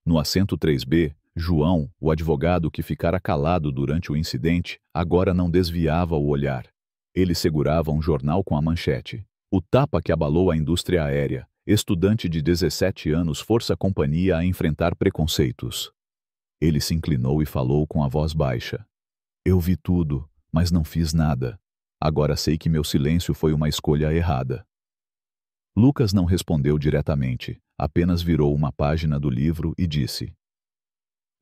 No assento 3B, João, o advogado que ficara calado durante o incidente, agora não desviava o olhar. Ele segurava um jornal com a manchete. O tapa que abalou a indústria aérea. Estudante de 17 anos força a companhia a enfrentar preconceitos. Ele se inclinou e falou com a voz baixa. Eu vi tudo, mas não fiz nada. Agora sei que meu silêncio foi uma escolha errada. Lucas não respondeu diretamente, apenas virou uma página do livro e disse: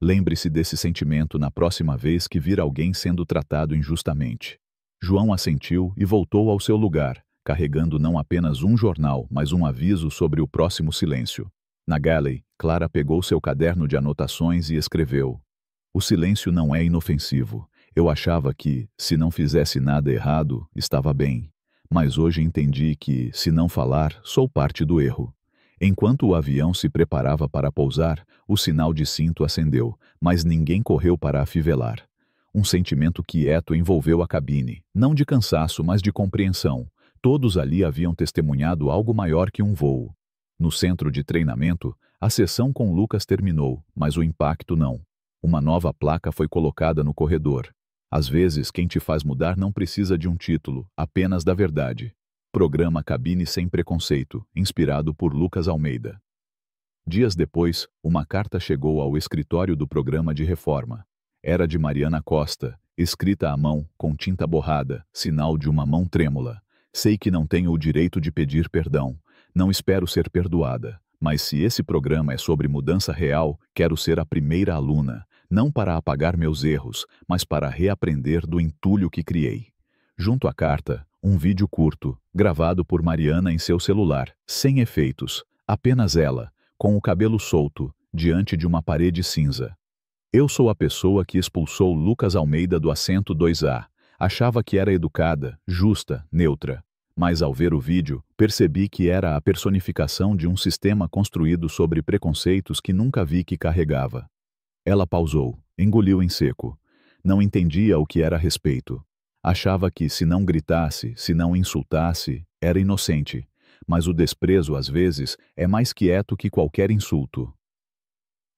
Lembre-se desse sentimento na próxima vez que vir alguém sendo tratado injustamente. João assentiu e voltou ao seu lugar, carregando não apenas um jornal, mas um aviso sobre o próximo silêncio. Na galley, Clara pegou seu caderno de anotações e escreveu: O silêncio não é inofensivo. Eu achava que, se não fizesse nada errado, estava bem. Mas hoje entendi que, se não falar, sou parte do erro. Enquanto o avião se preparava para pousar, o sinal de cinto acendeu, mas ninguém correu para afivelar. Um sentimento quieto envolveu a cabine, não de cansaço, mas de compreensão. Todos ali haviam testemunhado algo maior que um voo. No centro de treinamento, a sessão com Lucas terminou, mas o impacto não. Uma nova placa foi colocada no corredor. Às vezes, quem te faz mudar não precisa de um título, apenas da verdade. Programa Cabine Sem Preconceito, inspirado por Lucas Almeida. Dias depois, uma carta chegou ao escritório do programa de reforma. Era de Mariana Costa, escrita à mão, com tinta borrada, sinal de uma mão trêmula. Sei que não tenho o direito de pedir perdão. Não espero ser perdoada, mas se esse programa é sobre mudança real, quero ser a primeira aluna, não para apagar meus erros, mas para reaprender do entulho que criei. Junto à carta, um vídeo curto, gravado por Mariana em seu celular, sem efeitos, apenas ela, com o cabelo solto, diante de uma parede cinza. Eu sou a pessoa que expulsou Lucas Almeida do assento 2A. Achava que era educada, justa, neutra. Mas ao ver o vídeo, percebi que era a personificação de um sistema construído sobre preconceitos que nunca vi que carregava. Ela pausou, engoliu em seco. Não entendia o que era respeito. Achava que, se não gritasse, se não insultasse, era inocente. Mas o desprezo, às vezes, é mais quieto que qualquer insulto.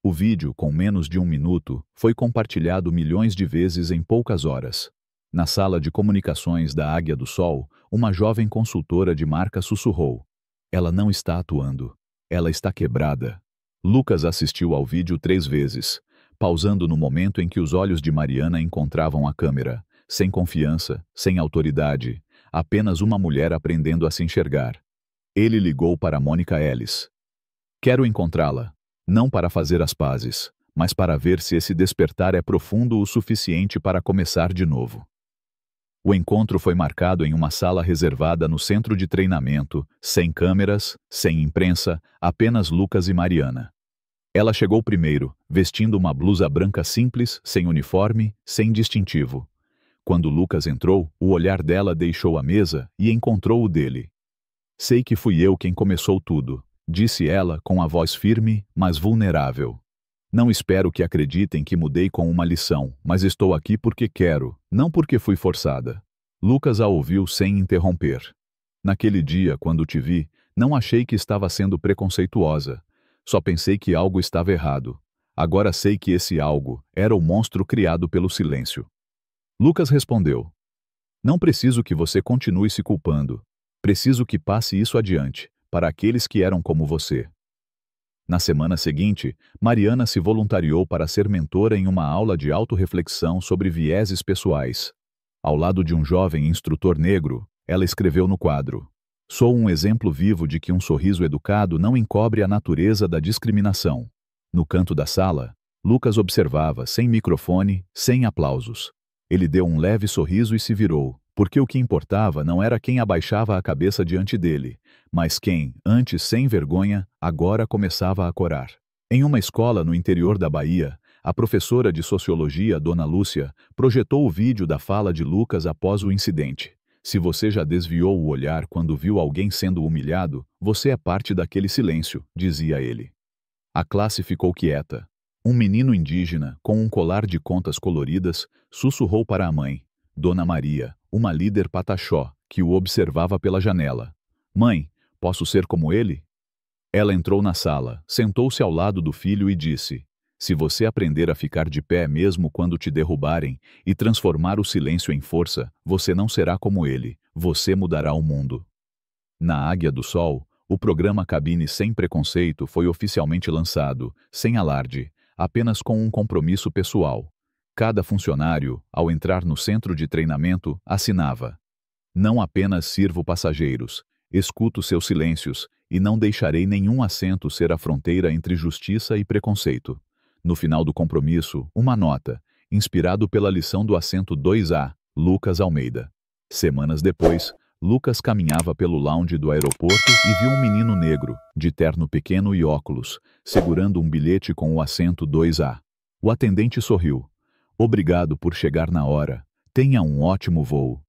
O vídeo, com menos de 1 minuto, foi compartilhado milhões de vezes em poucas horas. Na sala de comunicações da Águia do Sol, uma jovem consultora de marca sussurrou: "Ela não está atuando. Ela está quebrada." Lucas assistiu ao vídeo 3 vezes, pausando no momento em que os olhos de Mariana encontravam a câmera, sem confiança, sem autoridade, apenas uma mulher aprendendo a se enxergar. Ele ligou para Mônica Ellis. "Quero encontrá-la. Não para fazer as pazes, mas para ver se esse despertar é profundo o suficiente para começar de novo." O encontro foi marcado em uma sala reservada no centro de treinamento, sem câmeras, sem imprensa, apenas Lucas e Mariana. Ela chegou primeiro, vestindo uma blusa branca simples, sem uniforme, sem distintivo. Quando Lucas entrou, o olhar dela deixou a mesa e encontrou o dele. "Sei que fui eu quem começou tudo", disse ela com a voz firme, mas vulnerável. "Não espero que acreditem que mudei com uma lição, mas estou aqui porque quero, não porque fui forçada." Lucas a ouviu sem interromper. "Naquele dia, quando te vi, não achei que estava sendo preconceituosa. Só pensei que algo estava errado. Agora sei que esse algo era o monstro criado pelo silêncio." Lucas respondeu: "Não preciso que você continue se culpando. Preciso que passe isso adiante, para aqueles que eram como você." Na semana seguinte, Mariana se voluntariou para ser mentora em uma aula de autorreflexão sobre vieses pessoais. Ao lado de um jovem instrutor negro, ela escreveu no quadro: "Sou um exemplo vivo de que um sorriso educado não encobre a natureza da discriminação." No canto da sala, Lucas observava, sem microfone, sem aplausos. Ele deu um leve sorriso e se virou, porque o que importava não era quem abaixava a cabeça diante dele, mas quem, antes sem vergonha, agora começava a corar. Em uma escola no interior da Bahia, a professora de sociologia, Dona Lúcia, projetou o vídeo da fala de Lucas após o incidente. "Se você já desviou o olhar quando viu alguém sendo humilhado, você é parte daquele silêncio", dizia ele. A classe ficou quieta. Um menino indígena, com um colar de contas coloridas, sussurrou para a mãe, Dona Maria, uma líder pataxó, que o observava pela janela: "Mãe, posso ser como ele?" Ela entrou na sala, sentou-se ao lado do filho e disse: "Se você aprender a ficar de pé mesmo quando te derrubarem e transformar o silêncio em força, você não será como ele, você mudará o mundo." Na Águia do Sol, o programa Cabine Sem Preconceito foi oficialmente lançado, sem alarde, apenas com um compromisso pessoal. Cada funcionário, ao entrar no centro de treinamento, assinava: "Não apenas sirvo passageiros, escuto seus silêncios e não deixarei nenhum assento ser a fronteira entre justiça e preconceito." No final do compromisso, uma nota, inspirado pela lição do assento 2A, Lucas Almeida. Semanas depois, Lucas caminhava pelo lounge do aeroporto e viu um menino negro, de terno pequeno e óculos, segurando um bilhete com o assento 2A. O atendente sorriu: "Obrigado por chegar na hora. Tenha um ótimo voo."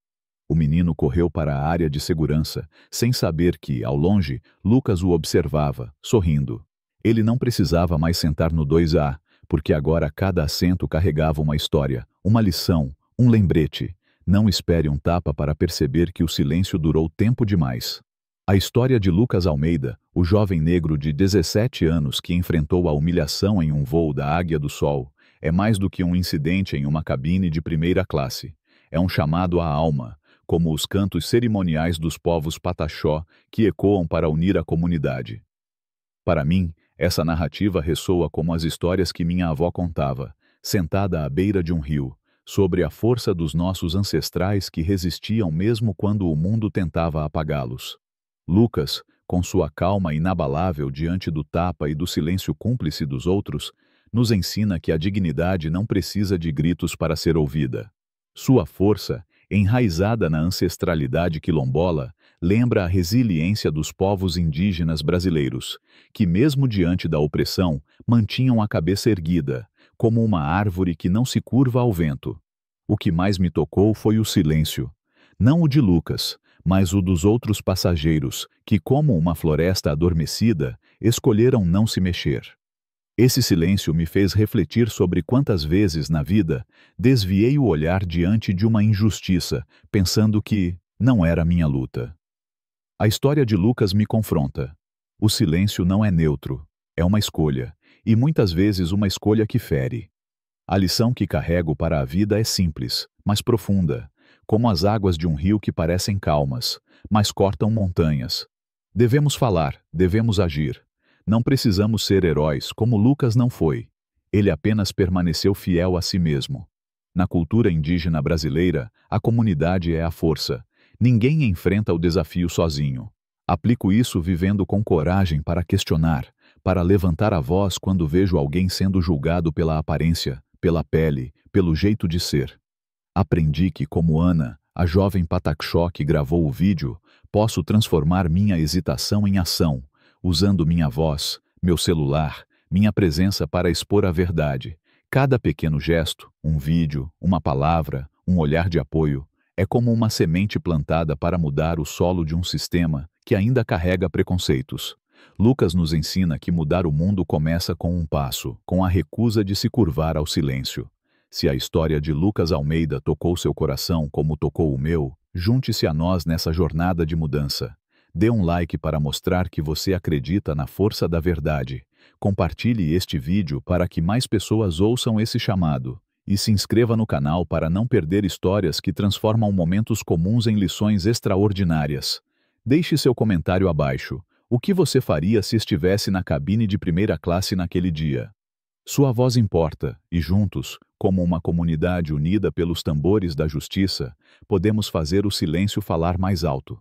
O menino correu para a área de segurança, sem saber que, ao longe, Lucas o observava, sorrindo. Ele não precisava mais sentar no 2A, porque agora cada assento carregava uma história, uma lição, um lembrete. Não espere um tapa para perceber que o silêncio durou tempo demais. A história de Lucas Almeida, o jovem negro de 17 anos que enfrentou a humilhação em um voo da Águia do Sol, é mais do que um incidente em uma cabine de primeira classe. É um chamado à alma, como os cantos cerimoniais dos povos pataxó que ecoam para unir a comunidade. Para mim, essa narrativa ressoa como as histórias que minha avó contava, sentada à beira de um rio, sobre a força dos nossos ancestrais que resistiam mesmo quando o mundo tentava apagá-los. Lucas, com sua calma inabalável diante do tapa e do silêncio cúmplice dos outros, nos ensina que a dignidade não precisa de gritos para ser ouvida. Sua força, enraizada na ancestralidade quilombola, lembra a resiliência dos povos indígenas brasileiros, que mesmo diante da opressão, mantinham a cabeça erguida, como uma árvore que não se curva ao vento. O que mais me tocou foi o silêncio. Não o de Lucas, mas o dos outros passageiros, que, como uma floresta adormecida, escolheram não se mexer. Esse silêncio me fez refletir sobre quantas vezes, na vida, desviei o olhar diante de uma injustiça, pensando que não era minha luta. A história de Lucas me confronta. O silêncio não é neutro, é uma escolha, e muitas vezes uma escolha que fere. A lição que carrego para a vida é simples, mas profunda, como as águas de um rio que parecem calmas, mas cortam montanhas. Devemos falar, devemos agir. Não precisamos ser heróis, como Lucas não foi. Ele apenas permaneceu fiel a si mesmo. Na cultura indígena brasileira, a comunidade é a força. Ninguém enfrenta o desafio sozinho. Aplico isso vivendo com coragem para questionar, para levantar a voz quando vejo alguém sendo julgado pela aparência, pela pele, pelo jeito de ser. Aprendi que, como Ana, a jovem pataxó que gravou o vídeo, posso transformar minha hesitação em ação, usando minha voz, meu celular, minha presença para expor a verdade. Cada pequeno gesto, um vídeo, uma palavra, um olhar de apoio, é como uma semente plantada para mudar o solo de um sistema que ainda carrega preconceitos. Lucas nos ensina que mudar o mundo começa com um passo, com a recusa de se curvar ao silêncio. Se a história de Lucas Almeida tocou seu coração como tocou o meu, junte-se a nós nessa jornada de mudança. Dê um like para mostrar que você acredita na força da verdade. Compartilhe este vídeo para que mais pessoas ouçam esse chamado. E se inscreva no canal para não perder histórias que transformam momentos comuns em lições extraordinárias. Deixe seu comentário abaixo. O que você faria se estivesse na cabine de primeira classe naquele dia? Sua voz importa, e juntos, como uma comunidade unida pelos tambores da justiça, podemos fazer o silêncio falar mais alto.